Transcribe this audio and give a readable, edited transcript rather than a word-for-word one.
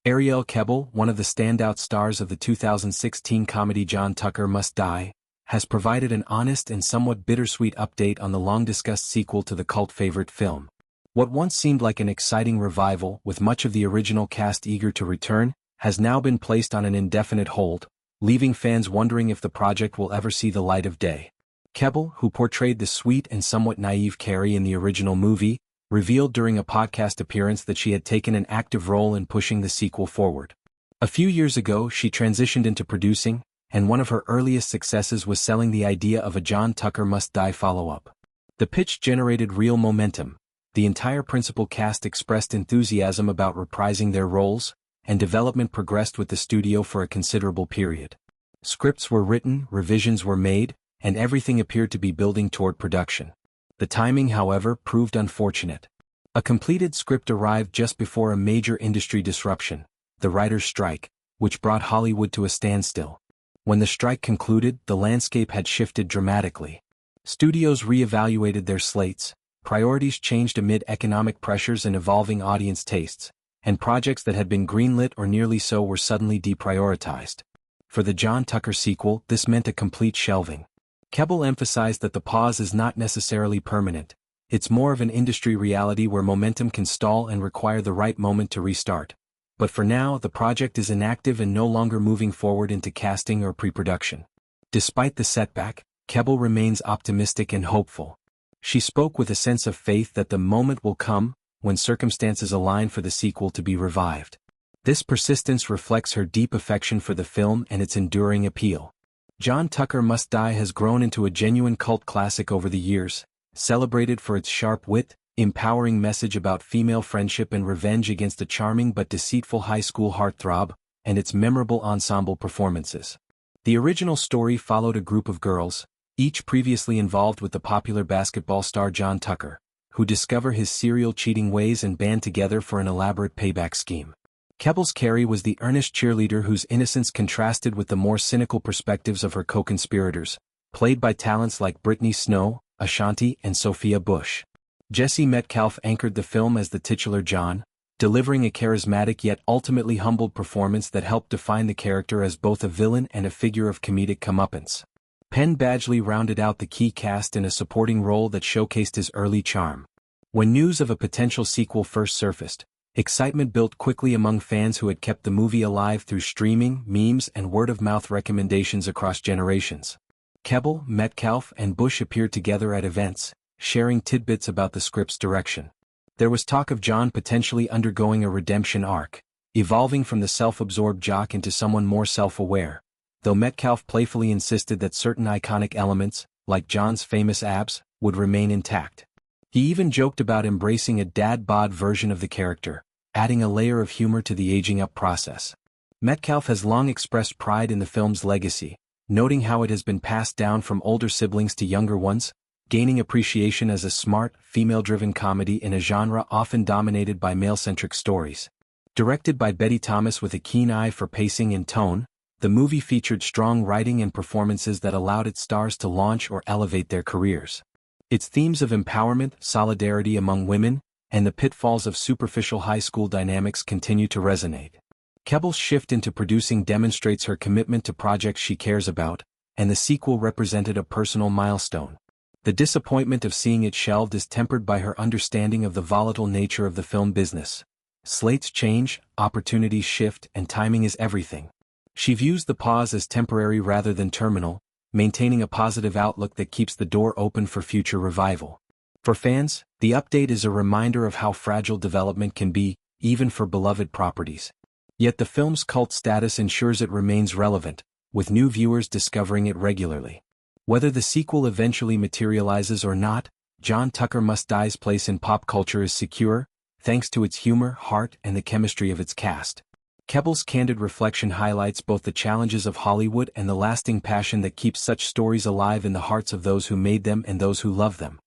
Arielle Kebbel, one of the standout stars of the 2016 comedy John Tucker Must Die, has provided an honest and somewhat bittersweet update on the long-discussed sequel to the cult favorite film. What once seemed like an exciting revival, with much of the original cast eager to return, has now been placed on an indefinite hold, leaving fans wondering if the project will ever see the light of day. Kebbel, who portrayed the sweet and somewhat naive Carrie in the original movie, revealed during a podcast appearance that she had taken an active role in pushing the sequel forward. A few years ago she transitioned into producing, and one of her earliest successes was selling the idea of a John Tucker Must Die follow-up. The pitch generated real momentum. The entire principal cast expressed enthusiasm about reprising their roles, and development progressed with the studio for a considerable period. Scripts were written, revisions were made, and everything appeared to be building toward production. The timing, however, proved unfortunate. A completed script arrived just before a major industry disruption, the writers' strike, which brought Hollywood to a standstill. When the strike concluded, the landscape had shifted dramatically. Studios re-evaluated their slates, priorities changed amid economic pressures and evolving audience tastes, and projects that had been greenlit or nearly so were suddenly deprioritized. For the John Tucker sequel, this meant a complete shelving. Kebbel emphasized that the pause is not necessarily permanent. It's more of an industry reality where momentum can stall and require the right moment to restart. But for now, the project is inactive and no longer moving forward into casting or pre-production. Despite the setback, Kebbel remains optimistic and hopeful. She spoke with a sense of faith that the moment will come, when circumstances align for the sequel to be revived. This persistence reflects her deep affection for the film and its enduring appeal. John Tucker Must Die has grown into a genuine cult classic over the years, celebrated for its sharp wit, empowering message about female friendship and revenge against a charming but deceitful high school heartthrob, and its memorable ensemble performances. The original story followed a group of girls, each previously involved with the popular basketball star John Tucker, who discover his serial cheating ways and band together for an elaborate payback scheme. Kebbel's Carrie was the earnest cheerleader whose innocence contrasted with the more cynical perspectives of her co-conspirators, played by talents like Brittany Snow, Ashanti, and Sophia Bush. Jesse Metcalfe anchored the film as the titular John, delivering a charismatic yet ultimately humbled performance that helped define the character as both a villain and a figure of comedic comeuppance. Penn Badgley rounded out the key cast in a supporting role that showcased his early charm. When news of a potential sequel first surfaced, excitement built quickly among fans who had kept the movie alive through streaming, memes, and word-of-mouth recommendations across generations. Kebbel, Metcalfe, and Bush appeared together at events, sharing tidbits about the script's direction. There was talk of John potentially undergoing a redemption arc, evolving from the self-absorbed jock into someone more self-aware, though Metcalfe playfully insisted that certain iconic elements, like John's famous abs, would remain intact. He even joked about embracing a dad-bod version of the character, adding a layer of humor to the aging-up process. Metcalfe has long expressed pride in the film's legacy, noting how it has been passed down from older siblings to younger ones, gaining appreciation as a smart, female-driven comedy in a genre often dominated by male-centric stories. Directed by Betty Thomas with a keen eye for pacing and tone, the movie featured strong writing and performances that allowed its stars to launch or elevate their careers. Its themes of empowerment, solidarity among women, and the pitfalls of superficial high school dynamics continue to resonate. Kebbel's shift into producing demonstrates her commitment to projects she cares about, and the sequel represented a personal milestone. The disappointment of seeing it shelved is tempered by her understanding of the volatile nature of the film business. Slates change, opportunities shift, and timing is everything. She views the pause as temporary rather than terminal, maintaining a positive outlook that keeps the door open for future revival. For fans, the update is a reminder of how fragile development can be, even for beloved properties. Yet the film's cult status ensures it remains relevant, with new viewers discovering it regularly. Whether the sequel eventually materializes or not, John Tucker Must Die's place in pop culture is secure, thanks to its humor, heart, and the chemistry of its cast. Kebbel's candid reflection highlights both the challenges of Hollywood and the lasting passion that keeps such stories alive in the hearts of those who made them and those who love them.